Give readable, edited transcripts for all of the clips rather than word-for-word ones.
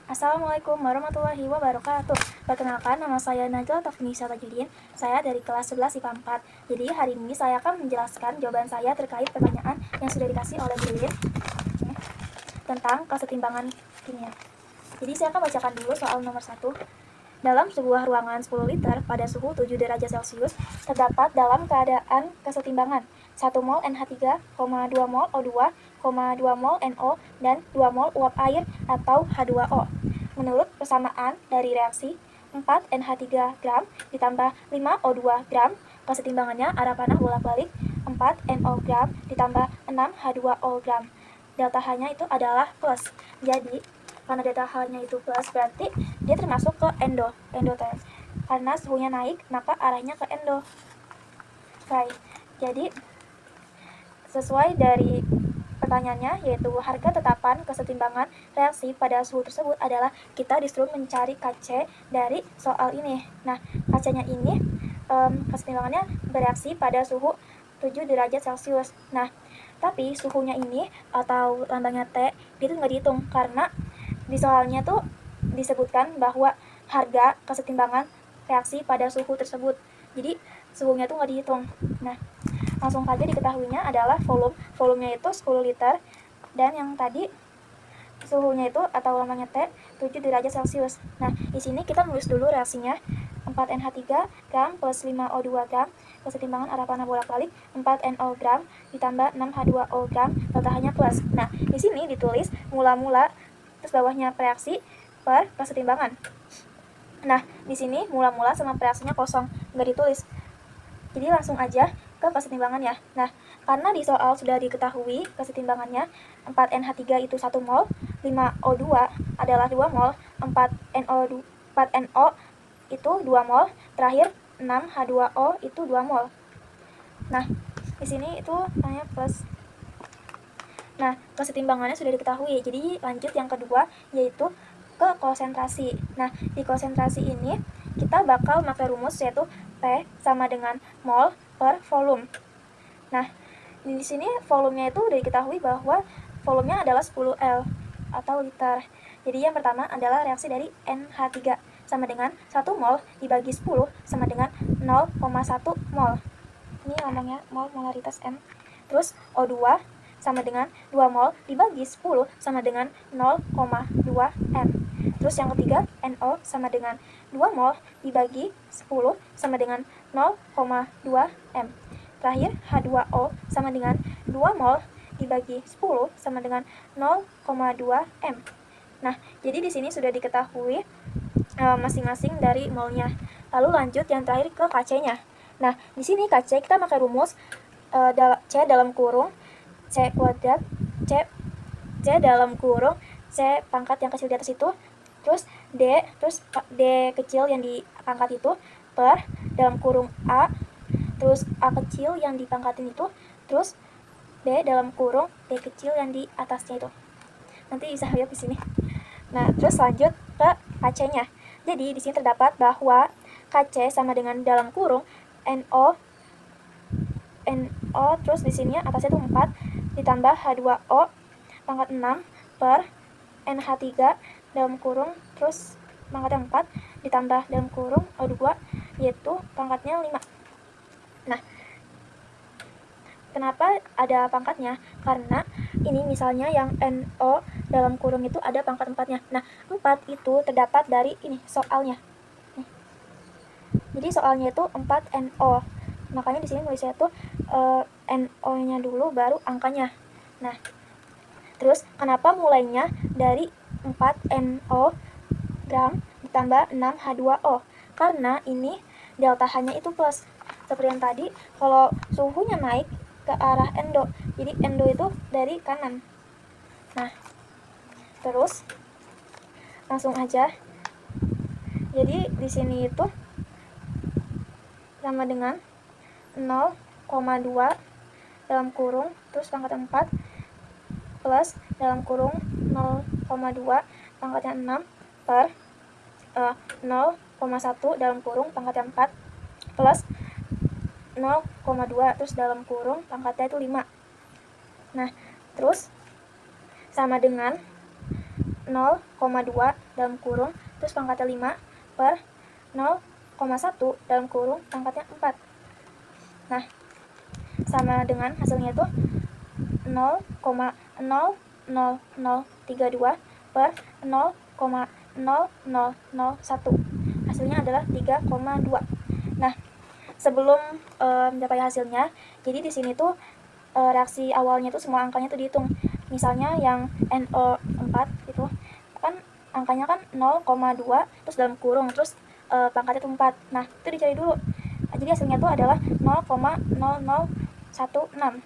Assalamualaikum warahmatullahi wabarakatuh. Perkenalkan, nama saya Najla Tafnisa Tajudin. Saya dari kelas 11 IPA 4. Jadi hari ini saya akan menjelaskan jawaban saya terkait pertanyaan yang sudah dikasih oleh Brin tentang kesetimbangan kimia. Jadi saya akan bacakan dulu soal nomor 1. Dalam sebuah ruangan 10 liter pada suhu 7 derajat Celcius terdapat dalam keadaan kesetimbangan 1 mol NH3, 2 mol O2, 2 mol NO, dan 2 mol uap air atau H2O. Menurut persamaan dari reaksi, 4 NH3 gram ditambah 5 O2 gram, kesetimbangannya arah panah bolak-balik 4 NO gram ditambah 6 H2O gram. Delta H-nya itu adalah plus. Jadi, karena delta H-nya itu plus, berarti dia termasuk ke endoterm. Karena suhunya naik, maka arahnya ke endo. Baik, jadi sesuai dari pertanyaannya, yaitu harga tetapan kesetimbangan reaksi pada suhu tersebut adalah kita disuruh mencari Kc dari soal ini. Nah, Kc-nya ini kesetimbangannya bereaksi pada suhu 7 derajat Celcius. Nah, tapi suhunya ini atau lambangnya T itu nggak dihitung karena di soalnya tuh disebutkan bahwa harga kesetimbangan reaksi pada suhu tersebut. Jadi suhunya tuh nggak dihitung. Nah, langsung saja diketahuinya adalah volumenya itu 10 liter, dan yang tadi suhunya itu atau lambangnya T 7 derajat Celcius. Nah, di sini kita nulis dulu reaksinya. 4 NH3 gram plus 5 O2 gram, kesetimbangan arah panah bolak-balik 4 NO gram ditambah 6 H2O gram, delta H-nya plus. Nah, di sini ditulis mula-mula terus bawahnya reaksi per kesetimbangan. Nah, di sini mula-mula sama reaksinya kosong, nggak ditulis. Jadi langsung aja ke kesetimbangannya. Nah, karena di soal sudah diketahui kesetimbangannya 4 NH3 itu 1 mol, 5 O2 adalah 2 mol, 4 NO itu 2 mol, terakhir 6 H2O itu 2 mol. Nah, di sini itu namanya plus. Nah, kesetimbangannya sudah diketahui. Jadi lanjut yang kedua, yaitu ke konsentrasi. Nah, di konsentrasi ini kita bakal pakai rumus yaitu P sama dengan mol per volume. Nah, di sini volumenya itu udah diketahui bahwa volumenya adalah 10 L atau liter. Jadi yang pertama adalah reaksi dari NH3 sama dengan 1 mol dibagi 10 sama dengan 0,1 mol. Ini lambangnya mol, molaritas M. Terus O2 sama dengan 2 mol dibagi 10 sama dengan 0,2 M. Terus yang ketiga, NO sama dengan 2 mol dibagi 10 sama dengan 0,2 M. Terakhir, H2O sama dengan 2 mol dibagi 10 sama dengan 0,2 M. Nah, jadi di sini sudah diketahui masing-masing dari molnya. Lalu lanjut yang terakhir ke Kc-nya. Nah, di sini Kc kita pakai rumus C dalam kurung C kuadrat C dalam kurung C pangkat yang kecil di atas itu, terus D kecil yang di pangkat itu per dalam kurung A, terus A kecil yang dipangkatin itu, terus D dalam kurung D kecil yang di atasnya itu. Nanti bisa lihat di sini. Nah, terus lanjut ke Kc-nya. Jadi di sini terdapat bahwa Kc sama dengan dalam kurung NO terus di sini atasnya itu 4 ditambah H2O pangkat 6 per NH3 dalam kurung terus pangkatnya 4 ditambah dalam kurung O2 yaitu pangkatnya 5. Nah, kenapa ada pangkatnya? Karena ini misalnya yang NO dalam kurung itu ada pangkat 4-nya. Nah, 4 itu terdapat dari ini soalnya. Jadi soalnya itu 4 NO. Makanya di sini nulisnya itu NO-nya dulu baru angkanya. Nah, terus kenapa mulainya dari 4 NO gram ditambah 6 H2O? Karena ini delta H-nya itu plus. Seperti yang tadi, kalau suhunya naik ke arah endo. Jadi endo itu dari kanan. Nah, terus langsung aja. Jadi di sini itu sama dengan 0,2 dalam kurung terus pangkatnya 4 plus dalam kurung 0,2 pangkatnya 6 per 0,1 dalam kurung pangkatnya 4 plus 0,2 terus dalam kurung pangkatnya itu 5. Nah, terus sama dengan 0,2 dalam kurung terus pangkatnya 5 per 0,1 dalam kurung pangkatnya 4. Nah, sama dengan hasilnya itu 0,00032 per 0,0001. Hasilnya adalah 3,2. Nah, sebelum mencapai hasilnya, jadi di sini tuh reaksi awalnya tuh semua angkanya tuh dihitung. Misalnya yang NO4 itu kan angkanya kan 0,2 terus dalam kurung terus pangkatnya itu 4. Nah, itu dicari dulu. Jadi hasilnya tuh adalah 0,0016.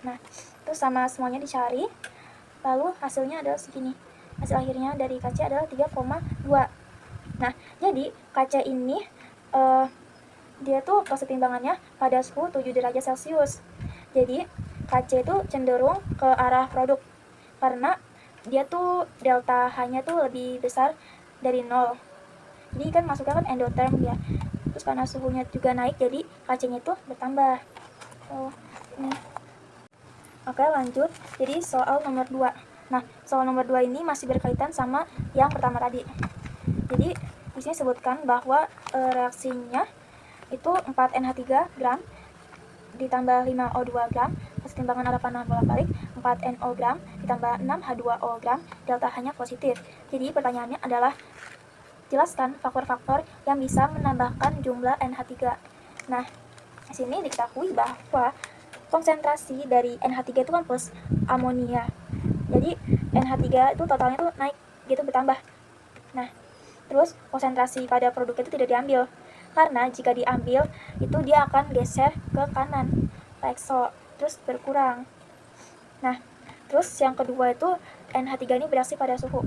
Nah, terus sama semuanya dicari. Lalu hasilnya adalah segini. Hasil akhirnya dari KC adalah 3,2. Nah, jadi KC ini dia tuh proses timbangannya pada suhu 7 derajat Celcius. Jadi KC itu cenderung ke arah produk karena dia tuh delta H-nya tuh lebih besar dari 0. Jadi kan masuknya kan endotherm ya. Terus karena suhunya juga naik, jadi KC-nya itu bertambah. Ini. Oke, lanjut. Jadi soal nomor 2. Nah, soal nomor 2 ini masih berkaitan sama yang pertama tadi. Jadi di sini sebutkan bahwa reaksinya itu 4NH3 gram ditambah 5O2 gram, hasil timbangan arah panah bolak-balik 4NO gram ditambah 6H2O gram, delta H-nya positif. Jadi pertanyaannya adalah jelaskan faktor-faktor yang bisa menambahkan jumlah NH3. Nah, di sini diketahui bahwa konsentrasi dari NH3 itu kan plus amonia. Jadi NH3 itu totalnya tuh naik gitu, bertambah. Nah, terus konsentrasi pada produk itu tidak diambil. Karena jika diambil, itu dia akan geser ke kanan, ekso, terus berkurang. Nah, terus yang kedua itu NH3 ini bereaksi pada suhu.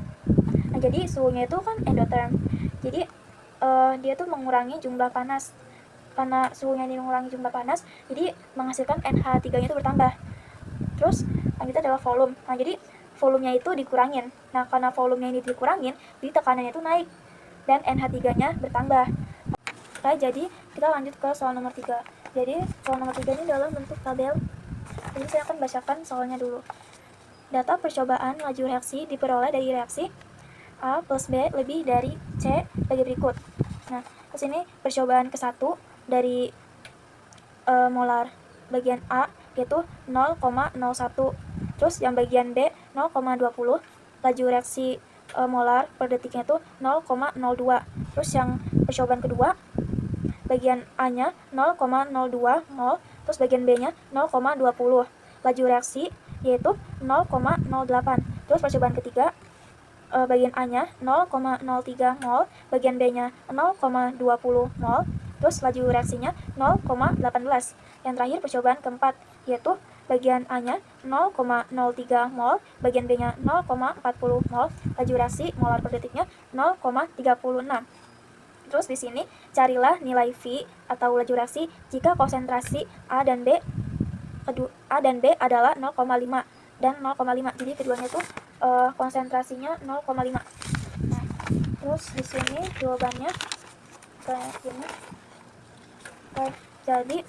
Nah, jadi suhunya itu kan endotherm. Jadi dia tuh mengurangi jumlah panas. Karena suhunya ini mengurangi jumlah panas, jadi menghasilkan NH3-nya itu bertambah. Terus yang itu adalah volume. Nah, jadi volumenya itu dikurangin. Nah, karena volumenya ini dikurangin, jadi tekanannya itu naik dan NH3-nya bertambah. Oke, jadi kita lanjut ke soal nomor 3. Jadi soal nomor 3 ini dalam bentuk tabel. Jadi saya akan bacakan soalnya dulu. Data percobaan laju reaksi diperoleh dari reaksi A plus B lebih dari C bagi berikut. Nah, ke sini percobaan ke-1 dari molar bagian A yaitu 0,01. Terus yang bagian B 0,20. Laju reaksi molar per detiknya itu 0,02. Terus yang percobaan kedua bagian A-nya 0,02 mol, terus bagian B-nya 0,20. Laju reaksi yaitu 0,08. Terus percobaan ketiga bagian A-nya 0,03 mol, bagian B-nya 0,20 mol, terus laju reaksinya 0,18. Yang terakhir percobaan keempat yaitu bagian A-nya 0,03 mol, bagian B-nya 0,40 mol, laju reaksi molar per detiknya 0,36. Terus di sini carilah nilai V atau laju reaksi jika konsentrasi A dan B adalah 0,5 dan 0,5. Jadi keduanya itu konsentrasinya 0,5. Nah, terus di sini jawabannya kayak gini. Jadi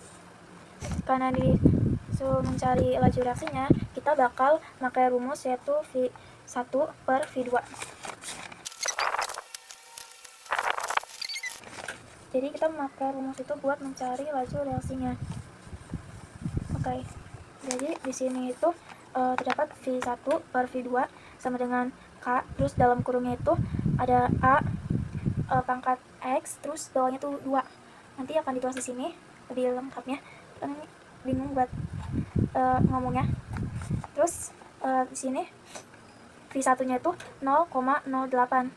karena disuruh mencari laju reaksinya, kita bakal pakai rumus yaitu V1 per V2. Jadi kita memakai rumus itu buat mencari laju reaksinya. Oke. Jadi di sini itu terdapat V1 per V2 sama dengan K, terus dalam kurungnya itu ada A pangkat X, terus bawahnya itu 2. Nanti akan ditulis di sini lebih lengkapnya. Kan ini bingung buat ngomongnya. Terus di sini V1-nya itu 0,08.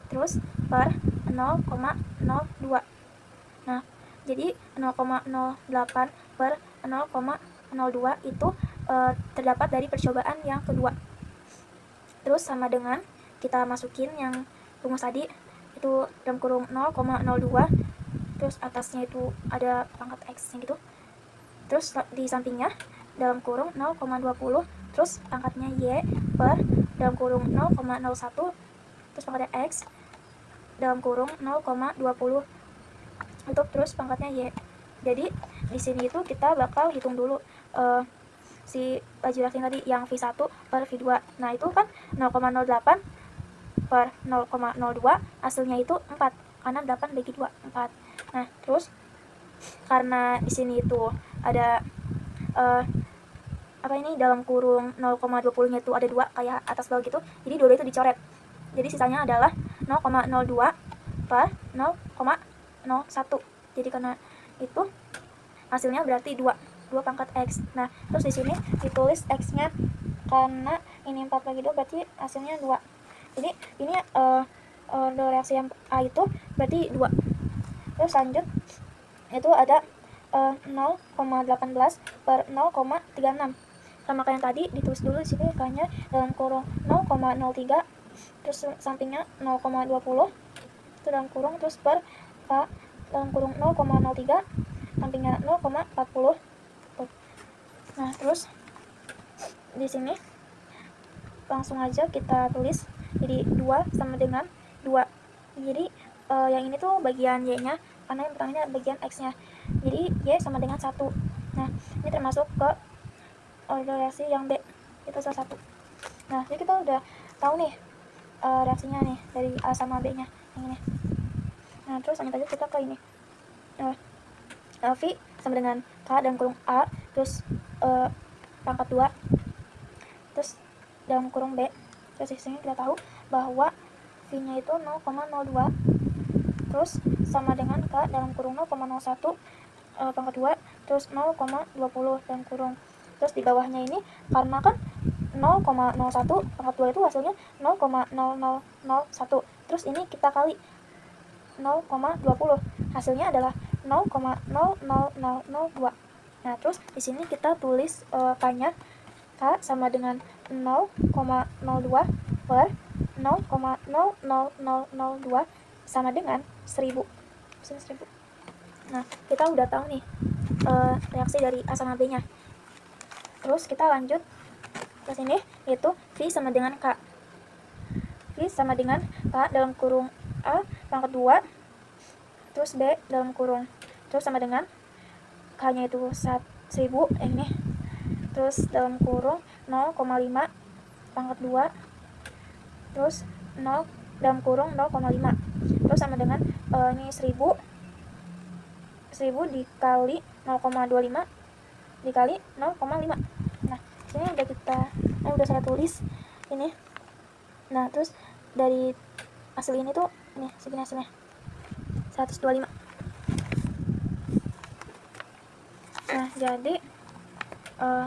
Terus per 0,02. Nah, jadi 0,08 per 0,02 itu terdapat dari percobaan yang kedua. Terus sama dengan kita masukin yang rumus tadi itu dalam kurung 0,02, terus atasnya itu ada pangkat X gitu. Terus di sampingnya dalam kurung 0,20, terus pangkatnya Y per dalam kurung 0,01, terus pangkatnya X dalam kurung 0,20 untuk terus pangkatnya Y. Jadi di sini itu kita bakal hitung dulu si laju reaksi tadi yang V1 per V2. Nah, itu kan 0,08 per 0,02, hasilnya itu 4, karena 8 bagi 2, 4. Nah, terus karena di sini itu ada dalam kurung 0,20-nya itu ada 2 kayak atas bawah gitu, jadi dua itu dicoret. Jadi sisanya adalah 0,02 per 0,01. Jadi karena itu hasilnya berarti 2 pangkat X. Nah, terus di sini ditulis X-nya karena ini 4 bagi 2 berarti hasilnya 2. Jadi ini reaksi yang A itu berarti 2. Terus lanjut itu ada 0,18 per 0,36. Sama kayak yang tadi, ditulis dulu di sini K-nya dalam kurung 0,03, terus sampingnya 0,20, itu dalam kurung, terus per K dalam kurung 0,03, sampingnya 0,40. Nah, terus di sini langsung aja kita tulis, jadi 2 sama dengan 2. Jadi yang ini tuh bagian Y-nya, karena yang pertamanya bagian X-nya. Jadi Y sama dengan 1. Nah, ini termasuk ke reaksi yang B, itu salah satu. Nah, jadi kita udah tahu nih reaksinya nih dari A sama B-nya yang ini. Nah, terus lanjut aja kita ke ini. V sama dengan K dalam kurung A, terus pangkat 2, terus dalam kurung B. Terus di sini kita tahu bahwa V-nya itu 0,02, terus sama dengan K dalam kurung 0,01 pangkat 2, terus 0,20 dalam kurung. Terus di bawahnya ini karena kan 0,01 pangkat 2 itu hasilnya 0,0001. Terus ini kita kali 0,20, hasilnya adalah 0,00002. Nah, terus di sini kita tulis K-nya, K sama dengan 0,02 per 0,00002 sama dengan 1000. Nah, kita udah tahu nih reaksi dari A sama B-nya. Terus kita lanjut ke sini, yaitu V sama dengan K. V sama dengan K dalam kurung A pangkat 2, terus B dalam kurung, terus sama dengan K-nya itu 1000 ini, terus dalam kurung 0,5 pangkat 2, terus 0 dalam kurung 0,5, terus sama dengan ini 1000 dikali 0,25 dikali 0,5. Nah, sini udah saya tulis ini. Nah, terus dari hasil ini tuh ini segini hasilnya 125. Nah, jadi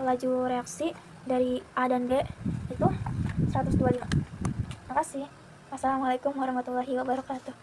laju reaksi dari A dan B itu 125. Makasih. Wassalamualaikum warahmatullahi wabarakatuh.